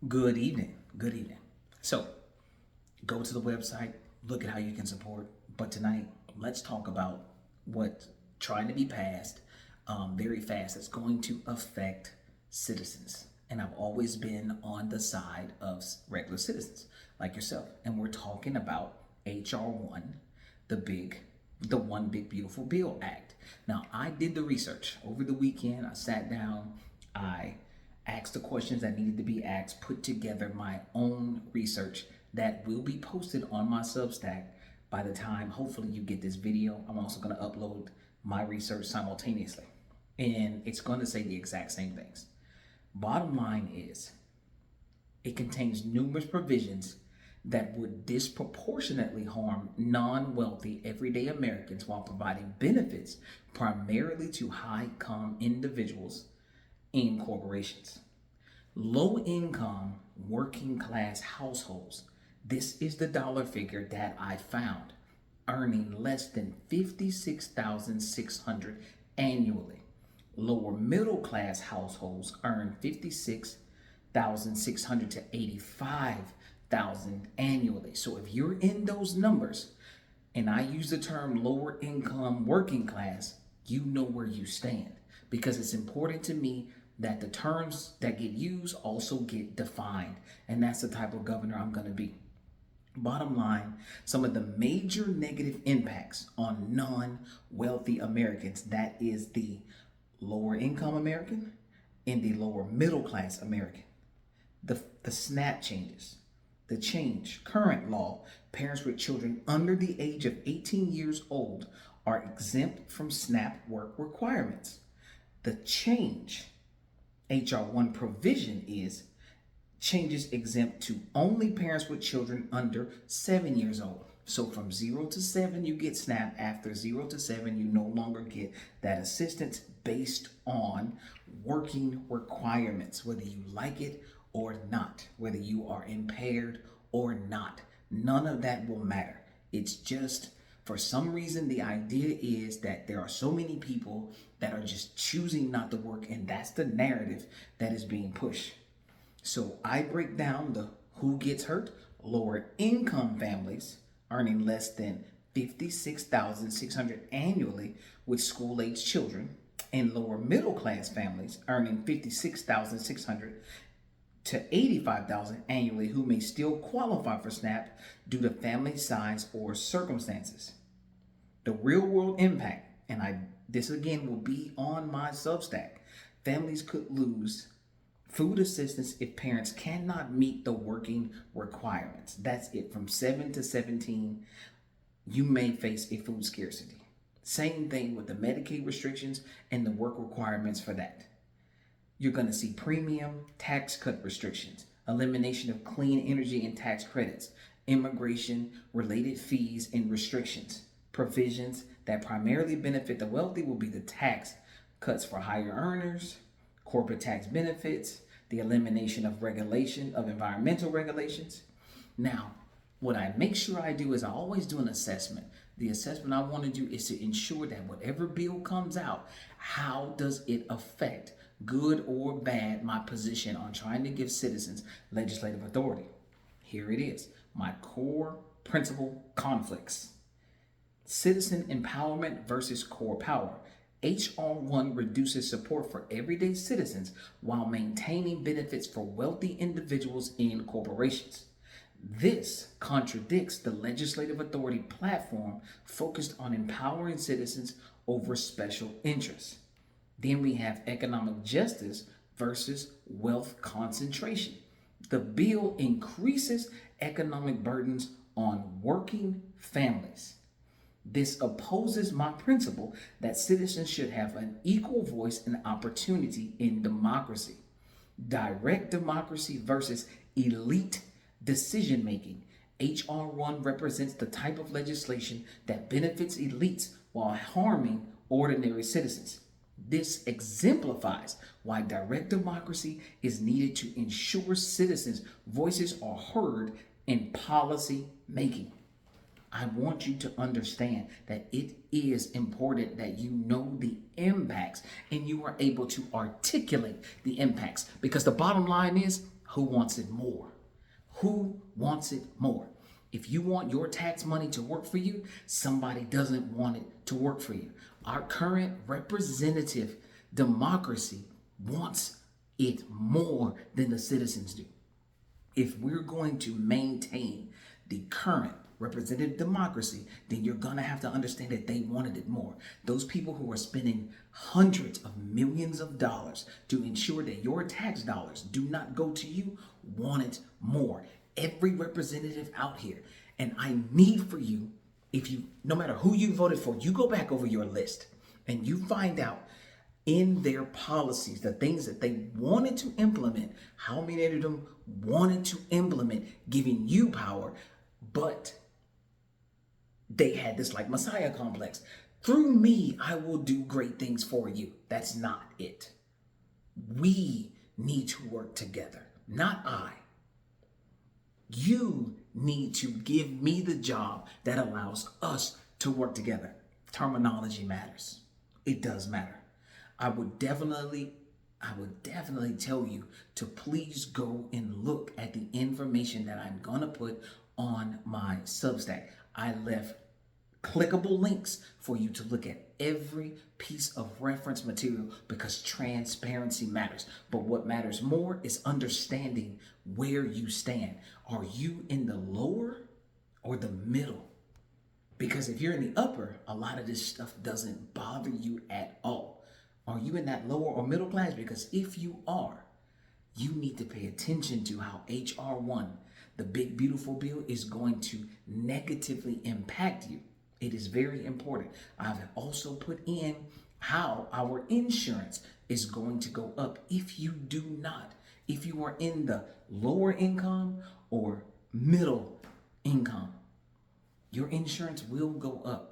Good evening. Good evening. So, go to the website, look at how you can support. But tonight, let's talk about what trying to be passed very fast is going to affect citizens. And I've always been on the side of regular citizens like yourself. And we're talking about HR 1, the big, the One Big Beautiful Bill Act. Now, I did the research over the weekend. I sat down, I asked the questions that needed to be asked, put together my own research that will be posted on my Substack by the time hopefully you get this video. I'm also going to upload my research simultaneously, and it's going to say the exact same things. Bottom line is, it contains numerous provisions that would disproportionately harm non-wealthy everyday Americans while providing benefits primarily to high-income individuals in corporations. Low-income working class households, this is the dollar figure that I found, earning less than $56,600 annually. Lower middle class households earn $56,600 to $85,000 annually. So if you're in those numbers, and I use the term lower income working class, you know where you stand, because it's important to me that the terms that get used also get defined. And that's the type of governor I'm going to be. Bottom line, some of the major negative impacts on non-wealthy Americans, that is the lower income American and the lower middle class American. The SNAP changes. The change, current law, parents with children under the age of 18 years old are exempt from SNAP work requirements. The change, HR 1 provision is changes exempt to only parents with children under 7 years old. So from 0 to 7, you get SNAP. After 0 to 7, you no longer get that assistance based on working requirements, whether you like it or not, whether you are impaired or not. None of that will matter. It's just, for some reason, the idea is that there are so many people that are just choosing not to work, and that's the narrative that is being pushed. So I break down the who gets hurt. Lower income families earning less than $56,600 annually with school-age children, and lower middle class families earning $56,600 to $85,000 annually who may still qualify for SNAP due to family size or circumstances. The real world impact, and this again will be on my Substack. Families could lose food assistance if parents cannot meet the working requirements. That's it. From 7 to 17, you may face a food scarcity. Same thing with the Medicaid restrictions and the work requirements for that. You're going to see premium tax cut restrictions, elimination of clean energy and tax credits, immigration related fees and restrictions. Provisions that primarily benefit the wealthy will be the tax cuts for higher earners, corporate tax benefits, the elimination of regulation of environmental regulations. Now, what I make sure I do is I always do an assessment. The assessment I want to do is to ensure that whatever bill comes out, how does it affect, good or bad, my position on trying to give citizens legislative authority? Here it is, my core principle conflicts. Citizen empowerment versus core power. HR 1 reduces support for everyday citizens while maintaining benefits for wealthy individuals and corporations. This contradicts the legislative authority platform focused on empowering citizens over special interests. Then we have economic justice versus wealth concentration. The bill increases economic burdens on working families. This opposes my principle that citizens should have an equal voice and opportunity in democracy. Direct democracy versus elite decision making. HR 1 represents the type of legislation that benefits elites while harming ordinary citizens. This exemplifies why direct democracy is needed to ensure citizens' voices are heard in policy making. I want you to understand that it is important that you know the impacts and you are able to articulate the impacts, because the bottom line is Who wants it more? Who wants it more? If you want your tax money to work for you, somebody doesn't want it to work for you. Our current representative democracy wants it more than the citizens do. If we're going to maintain the current representative democracy, then you're going to have to understand that they wanted it more. Those people who are spending hundreds of millions of dollars to ensure that your tax dollars do not go to you want it more. Every representative out here. And I need for you, if you, no matter who you voted for, you go back over your list and you find out in their policies, the things that they wanted to implement, how many of them wanted to implement giving you power, but they had this like Messiah complex. Through me, I will do great things for you. That's not it. We need to work together, not I. You need to give me the job that allows us to work together. Terminology matters. It does matter. I would definitely tell you to please go and look at the information that I'm going to put on my Substack. I left clickable links for you to look at every piece of reference material because transparency matters. But what matters more is understanding where you stand. Are you in the lower or the middle? Because if you're in the upper, a lot of this stuff doesn't bother you at all. Are you in that lower or middle class? Because if you are, you need to pay attention to how HR 1, the big beautiful bill, is going to negatively impact you. It is very important. I've also put in how our insurance is going to go up if you do not. If you are in the lower income or middle income, your insurance will go up.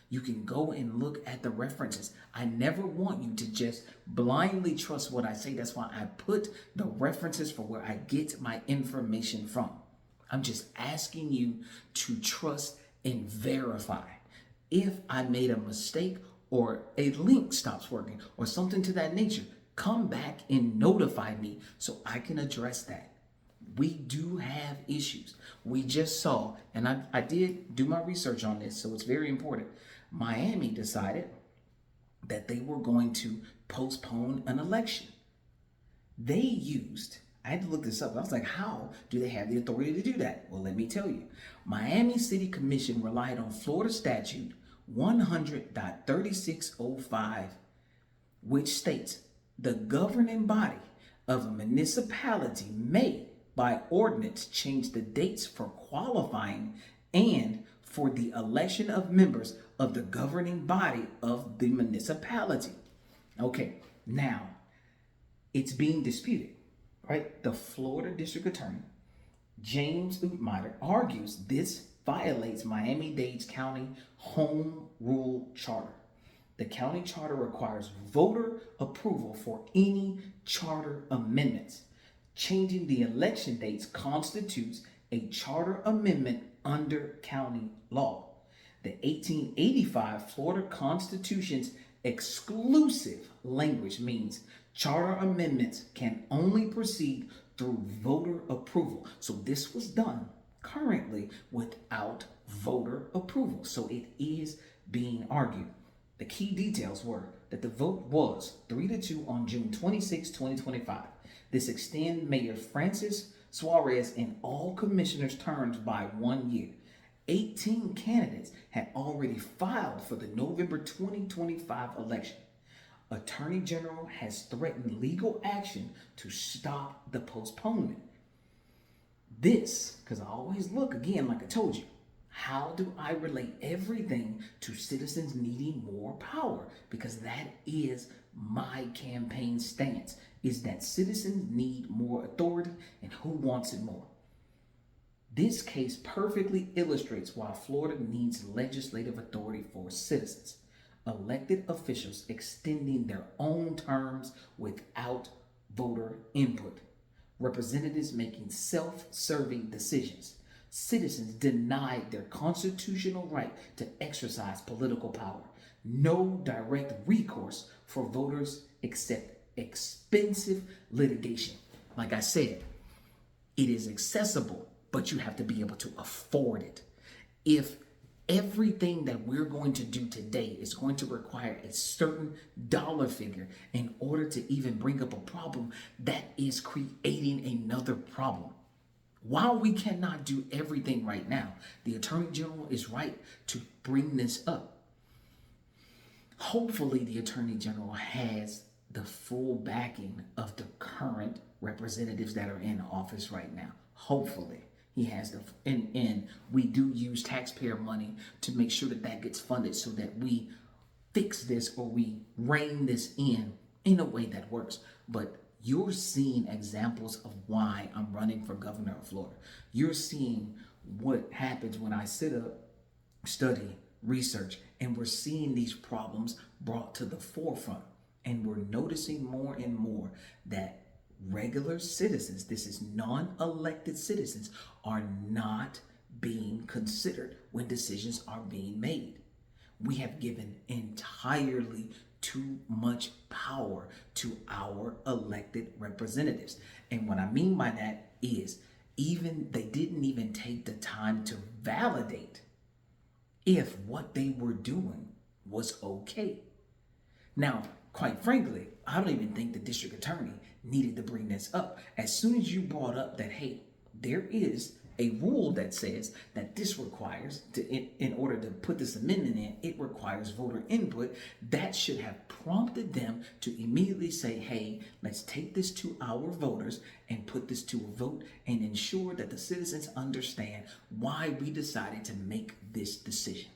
You can go and look at the references. I never want you to just blindly trust what I say. That's why I put the references for where I get my information from. I'm just asking you to trust and verify. If I made a mistake or a link stops working or something to that nature, come back and notify me so I can address that. We do have issues. We just saw, and I did do my research on this, so it's very important. Miami decided that they were going to postpone an election. They used, I had to look this up. I was like, how do they have the authority to do that? Well, let me tell you. Miami City Commission relied on Florida Statute 100.3605, which states the governing body of a municipality may, by ordinance, change the dates for qualifying and for the election of members of the governing body of the municipality. Okay, now it's being disputed, right? The Florida District Attorney, James Utmeier, argues this violates Miami-Dade County Home Rule Charter. The county charter requires voter approval for any charter amendments. Changing the election dates constitutes a charter amendment under county law. The 1885 Florida Constitution's exclusive language means charter amendments can only proceed through voter approval. So this was done currently without voter approval. So it is being argued. The key details were that the vote was 3-2 on June 26, 2025. This extended Mayor Francis Suarez and all commissioners' terms by 1 year. 18 candidates had already filed for the November 2025 election. Attorney General has threatened legal action to stop the postponement. This, because I always look again, like I told you, how do I relate everything to citizens needing more power? Because that is my campaign stance, is that citizens need more authority and who wants it more. This case perfectly illustrates why Florida needs legislative authority for citizens. Elected officials extending their own terms without voter input. Representatives making self-serving decisions. Citizens denied their constitutional right to exercise political power. No direct recourse for voters except expensive litigation. Like I said, It is accessible, but you have to be able to afford it. If everything that we're going to do today is going to require a certain dollar figure in order to even bring up a problem, that is creating another problem. While we cannot do everything right now, the Attorney General is right to bring this up. Hopefully, the Attorney General has the full backing of the current representatives that are in office right now. Hopefully, he has the, and we do use taxpayer money to make sure that that gets funded so that we fix this or we rein this in a way that works. But you're seeing examples of why I'm running for governor of Florida. You're seeing what happens when I sit up, study, research, and we're seeing these problems brought to the forefront. And we're noticing more and more that regular citizens, this is non-elected citizens, are not being considered when decisions are being made. We have given entirely too much power to our elected representatives. And what I mean by that is they didn't even take the time to validate if what they were doing was okay. Now, quite frankly, I don't even think the district attorney needed to bring this up. As soon as you brought up that, hey, there is a rule that says that this requires, in order to put this amendment in, it requires voter input, that should have prompted them to immediately say, hey, let's take this to our voters and put this to a vote and ensure that the citizens understand why we decided to make this decision.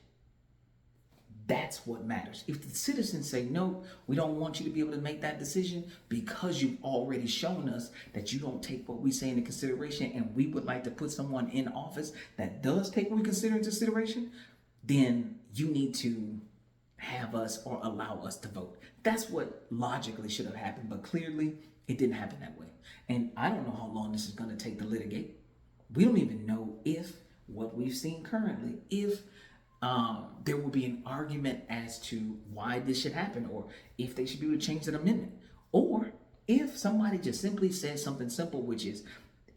That's what matters. If the citizens say, no, we don't want you to be able to make that decision because you've already shown us that you don't take what we say into consideration, and we would like to put someone in office that does take what we consider into consideration, then you need to have us or allow us to vote. That's what logically should have happened, but clearly it didn't happen that way. And I don't know how long this is going to take to litigate. We don't even know if what we've seen currently, if there will be an argument as to why this should happen, or if they should be able to change that amendment, or if somebody just simply says something simple, which is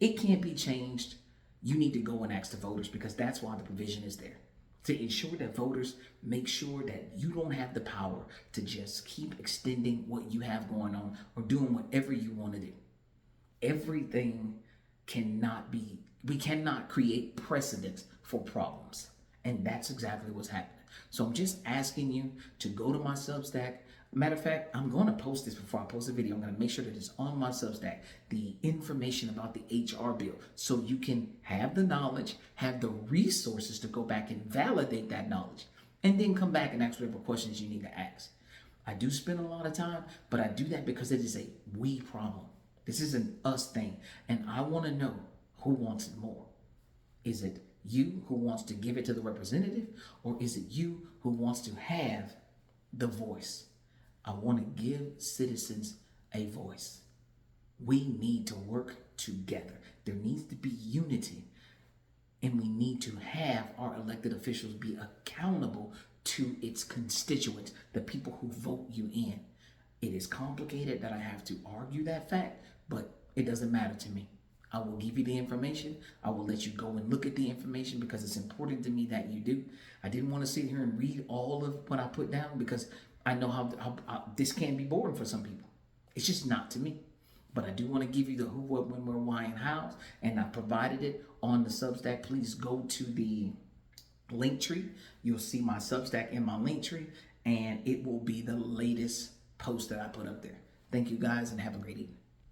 it can't be changed, you need to go and ask the voters, because that's why the provision is there, to ensure that voters make sure that you don't have the power to just keep extending what you have going on or doing whatever you want to do. Everything we cannot create precedents for problems. And that's exactly what's happening. So I'm just asking you to go to my Substack. Matter of fact, I'm going to post this before I post the video. I'm going to make sure that it's on my Substack, the information about the HR bill, so you can have the knowledge, have the resources to go back and validate that knowledge, and then come back and ask whatever questions you need to ask. I do spend a lot of time, but I do that because it is a we problem. This is an us thing. And I want to know who wants it more. Is it you who wants to give it to the representative, or is it you who wants to have the voice? I want to give citizens a voice. We need to work together. There needs to be unity, and we need to have our elected officials be accountable to its constituents, the people who vote you in. It is complicated that I have to argue that fact, but it doesn't matter to me. I will give you the information. I will let you go and look at the information because it's important to me that you do. I didn't want to sit here and read all of what I put down because I know how this can be boring for some people. It's just not to me. But I do want to give you the who, what, when, where, why, and how. And I provided it on the Substack. Please go to the link tree. You'll see my Substack in my link tree, and it will be the latest post that I put up there. Thank you guys, and have a great evening.